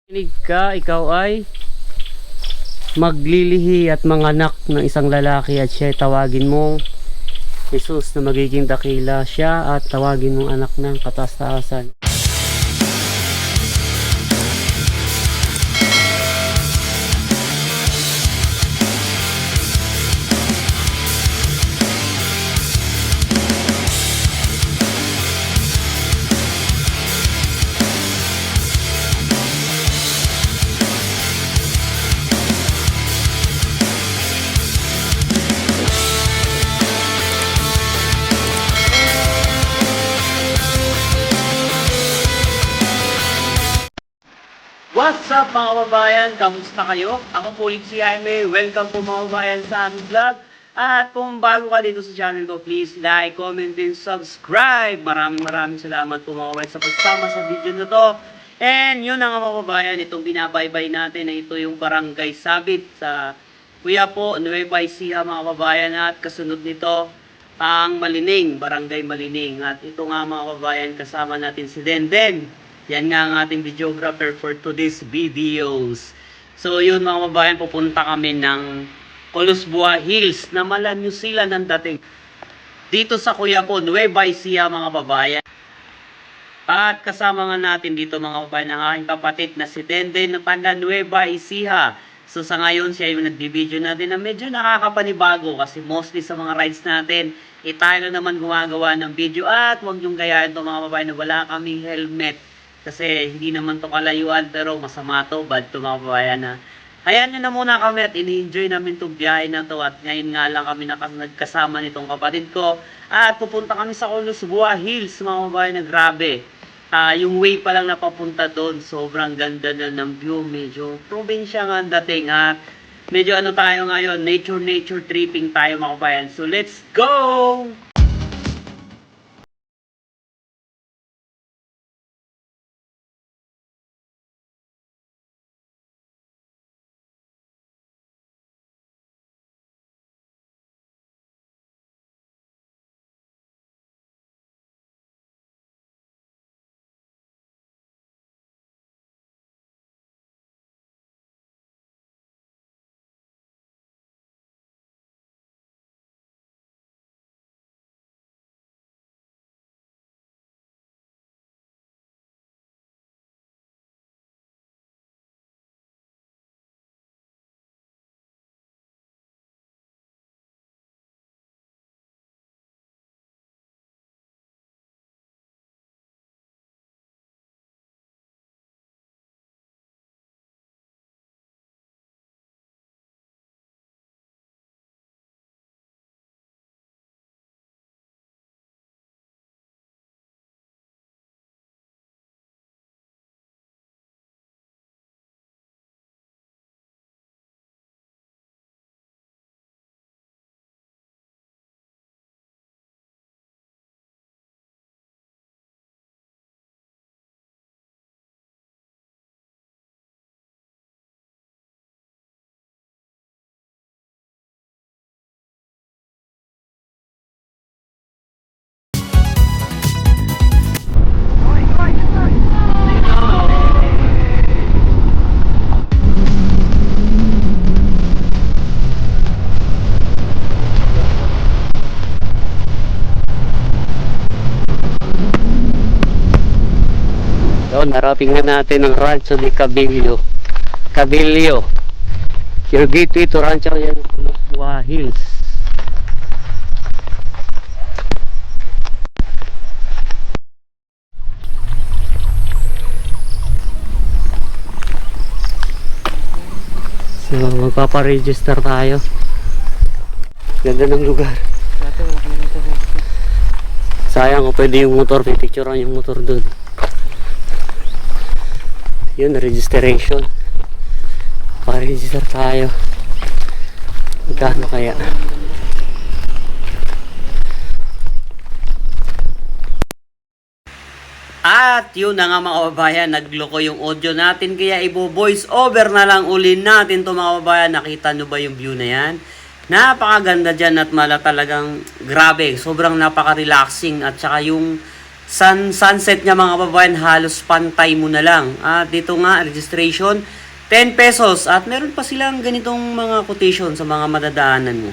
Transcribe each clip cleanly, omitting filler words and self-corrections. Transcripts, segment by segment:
Kinig ka, ikaw ay maglilihi at manganak ng isang lalaki at siya tawagin mong Jesus na magiging dakila siya at tawagin mong anak ng kataas-taasan. What's up mga kababayan? Kamusta kayo? Ako po ulit si Jaime. Welcome po mga kababayan sa aming vlog. At kung bago ka dito sa channel ko, please like, comment, and subscribe. Maraming salamat po mga kababayan sa pagsama sa video na to. And yun na mga kababayan, itong binabaybay natin na ito yung Barangay Sabit sa Kuya po, Nueva Ecija mga kababayan. At kasunod nito ang Malining, Barangay Malining. At ito nga mga kababayan, kasama natin si Denden. Yan nga ang ating videographer for today's videos. So yun mga kababayan, pupunta kami ng Colusbua Hills na mala New Zealand ang dating. Dito sa kuya ko, Nueva Ecija mga kababayan. At kasama nga natin dito mga kababayan ang aking kapatid na si Denden na taga Nueva Ecija. So sa ngayon siya yung nagbibideo natin na medyo nakakapanibago kasi mostly sa mga rides natin, tayo naman gumagawa ng video at huwag yung gayahin ito mga kababayan na wala kaming helmet. Kasi hindi naman to kalayuan pero masama to, bad to mga kababayan na. Hayaan nyo na muna kami at ini-enjoy namin itong biyahe na to at ngayon nga lang kami nagkasama nitong kapatid ko. At pupunta kami sa Colusbua Hills mga kababayan na grabe. Yung way pa lang napapunta doon, sobrang ganda na ng view. Medyo probinsya nga ang dating at medyo ano tayo ngayon, nature tripping tayo mga kababayan. So let's go! So, narating na natin ang Rancho de Cabillo. Your gateway to Rancho yan, Colusbua Hills. So, magpaparegister tayo. Ganda ng lugar. Sayang kung pwede yung motor, pipicturean yung motor dun. Yun, registration. Pa-register tayo. Magkano kaya? At yun na nga mga kababayan, nagloko yung audio natin kaya ibo-voice over na lang uli natin to mga kababayan. Nakita nyo ba yung view na yan? Napakaganda dyan at talagang grabe. Sobrang napaka-relaxing at saka yung sunset nga mga kababayan, halos pantay mo na lang. At dito nga, registration, 10 pesos. At meron pa silang ganitong mga quotation sa mga madadaanan mo.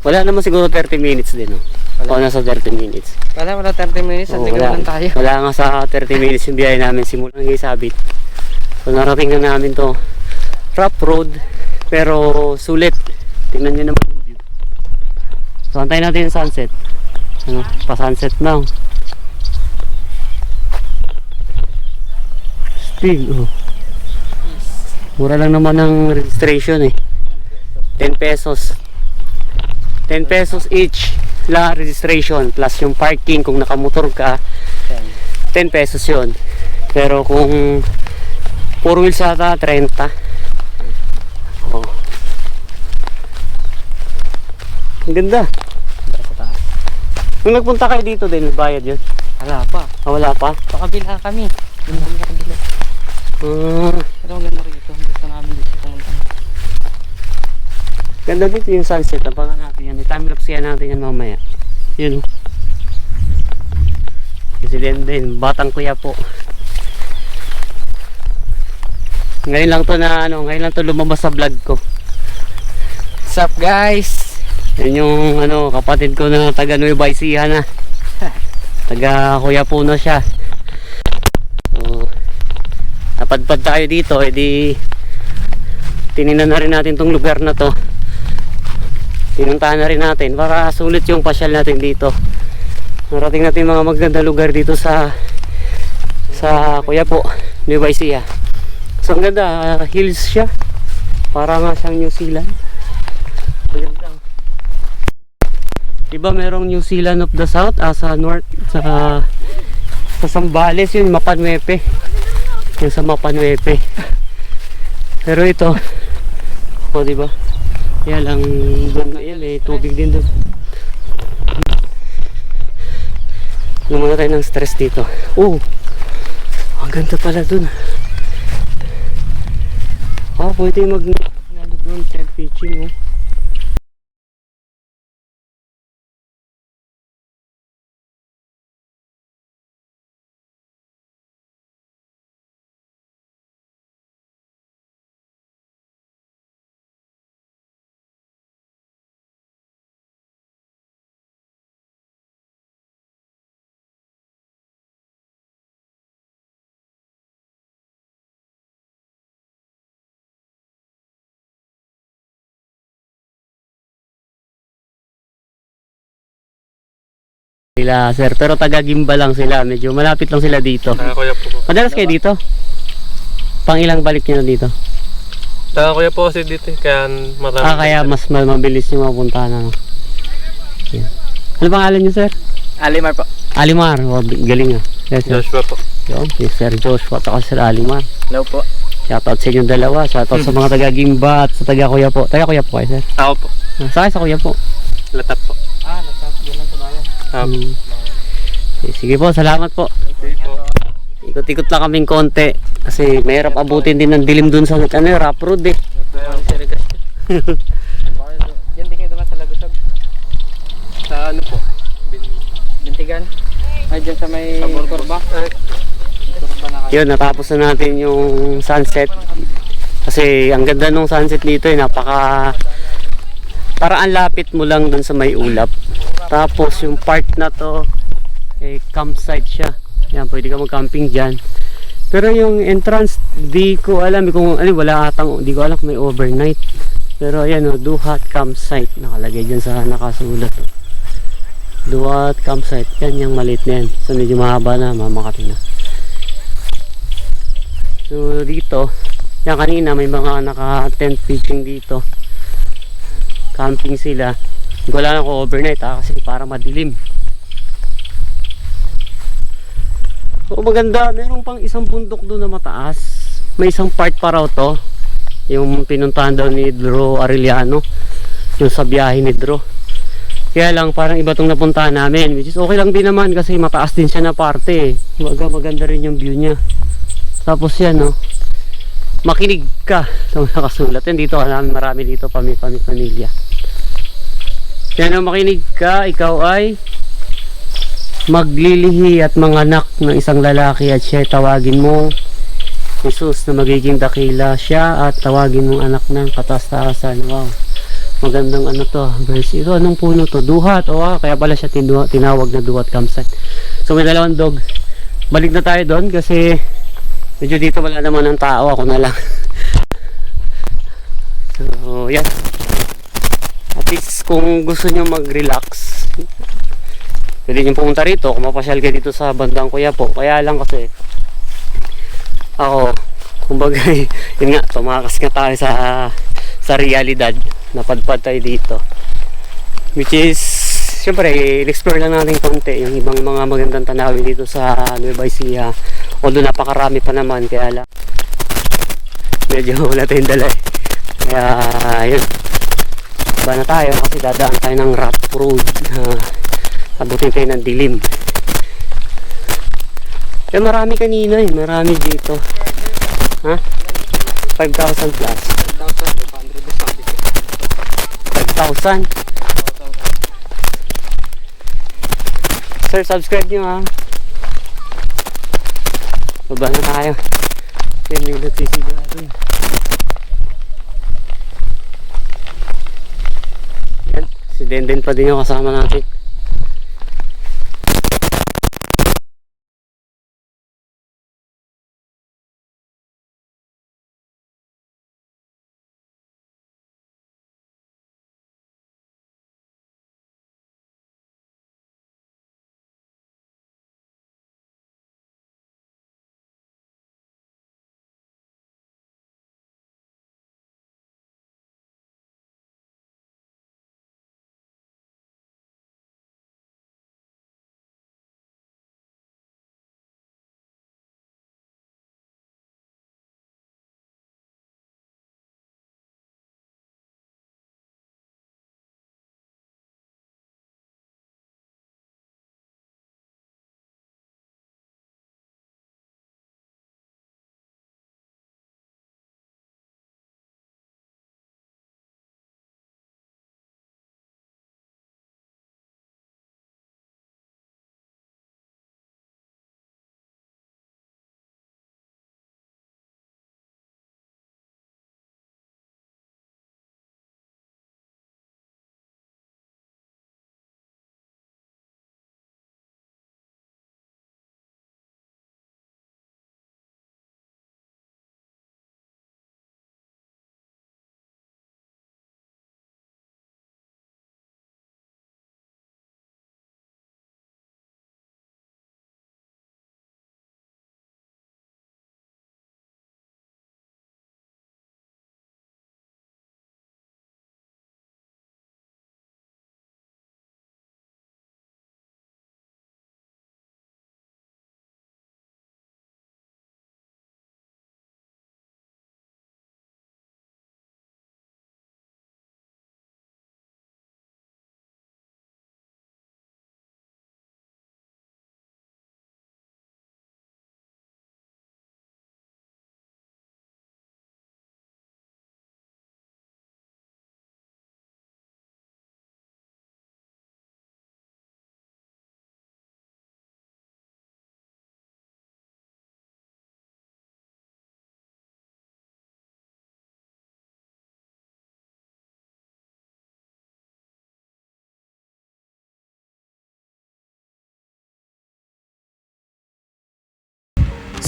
Wala naman siguro 30 minutes din, no? Wala nasa 30 minutes. Wala 30 minutes, at ligaw lang tayo. Wala nga sa 30 minutes yung biyahe namin simula ng Sabit. So narating na namin to. Rough road, pero sulit. Tingnan nyo naman yung view. So antayin natin yung sunset. Ano, pa-sunset na. Stig, oh. Mura lang naman ng registration eh. 10 pesos. 10 pesos each la registration plus yung parking kung nakamotor ka 10 pesos yun. Pero kung 4 wheels ata 30. Oh. Ang ganda. Nung nagpunta kayo dito din, bayad yun? Wala pa. Ah, wala pa? Pakabila kami. Doon kami nakabila. Pero ang ganda rito. Gusto namin dito pumunta. Ganda dito yung sunset. Abangan natin yan. I-timelapse yan natin yan mamaya. Yun. Kasi din. Batang kuya po. Ngayon lang to na ano. Ngayon lang to lumabas sa vlog ko. What's up guys? Yun yung ano, kapatid ko na taga Nueva Ecija na. Taga kuya po na siya. So, napadpad tayo dito. Edi tininan na rin natin tong lugar na to. Pinuntahan na rin natin para sulit yung pasyal natin dito. Narating natin mga maganda lugar dito sa kuya po, Nueva Ecija. So ang ganda, hills siya. Para nga siyang New Zealand. Ang ganda. Diba merong New Zealand of the South, sa north, sa Zambales yun, Mapanuepe. Yung sa Mapanuepe. Pero ito, o diba? Yan lang doon, yan eh, tubig din doon. Lumana tayo ng stress dito. Oh, ang ganda pala doon. Oh, pwede mag-nalo doon, self-pitching oh. Sila sir, pero taga Gimba lang sila, medyo malapit lang sila dito. Kuya po. Madalas kayo dito? Pang ilang balik nyo na dito? Kuya po kasi dito kaya marami. Kaya mas mabilis yung mapuntahan ano. Yan. Ano pangalan nyo sir? Alimar po. Alimar, oh, galing ah. Yes, sir. Joshua po. Yun, si Sir Joshua at Sir Alimar. Hello po. Shoutout sa inyong dalawa, shoutout sa mga taga Gimba at sa taga Kuya po. Taga Kuya po kayo sir? Ako po. Saan sa Kuya po? Latap po. Latap din lang sa bayan. Sige po, salamat po. Okay po. Ikot-ikot lang kaming konti kasi mahirap abutin din ng dilim dun sa ano, rough road eh. Diyan din kayo naman sa Lagusog. Sa ano po? Bintigan. Ay, dyan sa may kurba. Yun, natapos na natin yung sunset. Kasi ang ganda nung sunset dito eh, paraan lapit mo lang dun sa may ulap. Tapos yung part na to eh, campsite siya. Yan, pwede ka mag-camping dyan. Pero yung entrance, di ko alam kung wala atang, di ko alam kung may overnight. Pero ayan o, Duhat Campsite nakalagay dyan sa nakasulat. Duhat Campsite, yan yung maliit na yan. So medyo mahaba na, mamakati na. So dito, yan kanina may mga naka-tent pitching dito. Camping sila. Hindi ko alam kung overnight kasi para madilim. So maganda, meron pang isang bundok doon na mataas. May isang part pa raw to. Yung pinuntahan daw ni Dro Arellano. Yung sa biyahe ni Dro. Kaya lang parang iba tong napuntahan namin. Which is okay lang din naman kasi mataas din siya na parte. Maganda rin yung view niya. Tapos yan no. Makinig ka. So nakasulat yan dito. Marami dito pamilya. Yan o, makinig ka, ikaw ay maglilihi at manganak ng isang lalaki at siya tawagin mo Jesus na magiging dakila siya at tawagin mong anak ng kataas-taasan. Wow, magandang ano to, verse. Ito anong puno to? Duhat. Kaya pala siya tinawag na duhat campsite. So may dalawang dog. Balik na tayo doon kasi medyo dito wala naman ng tao, ako na lang. So yan, at least kung gusto nyo mag-relax pwede nyo pumunta rito kung mapasyal kayo dito sa bandang Quiapo. Kaya lang kasi ako, kumbaga yun nga, tumakas nga tayo sa realidad, napadpad tayo dito, which is syempre i-explore lang natin konti yung ibang mga magandang tanawin dito sa Nueva Ecija, although napakarami pa naman, kaya lang medyo wala tayong dala eh. Kaya yun, iba na tayo kasi dadaan tayo ng rough road, abutin tayo ng dilim. Kaya marami kanina eh, marami dito. Ha? 5,000 plus. 5,000. Sir, subscribe nyo ha. Baba na tayo. Yan yung nagsisigado. Yan, si Denden pa din yung kasama natin.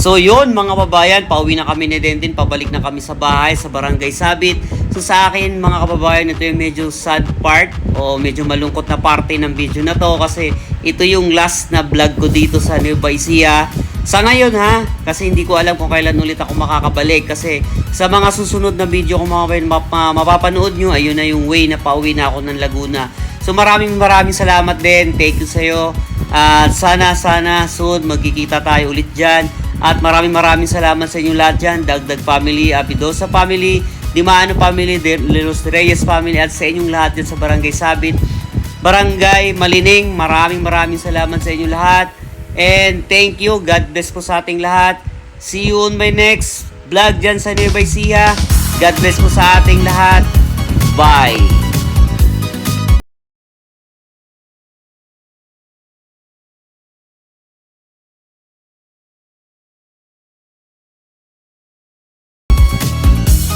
So yun mga kababayan, pauwi na kami ni Denden, pabalik na kami sa bahay sa Barangay Sabit. So sa akin mga kababayan, ito yung medyo sad part o medyo malungkot na parte ng video na to kasi ito yung last na vlog ko dito sa Nueva Ecija. Sa ngayon ha, kasi hindi ko alam kung kailan ulit ako makakabalik kasi sa mga susunod na video ko mga kababayan mapapanood nyo, ayun na yung way na pauwi na ako ng Laguna. So maraming salamat din, thank you sa'yo. At sana soon magkikita tayo ulit dyan. At maraming salamat sa inyo lahat dyan. Dagdag family, Apidosa family, Dimano family, Leros Reyes family, at sa inyong lahat dyan sa Barangay Sabit, Barangay Malining. Maraming salamat sa inyo lahat. And thank you. God bless po sa ating lahat. See you on my next vlog dyan sa Nueva Ecija. God bless po sa ating lahat. Bye.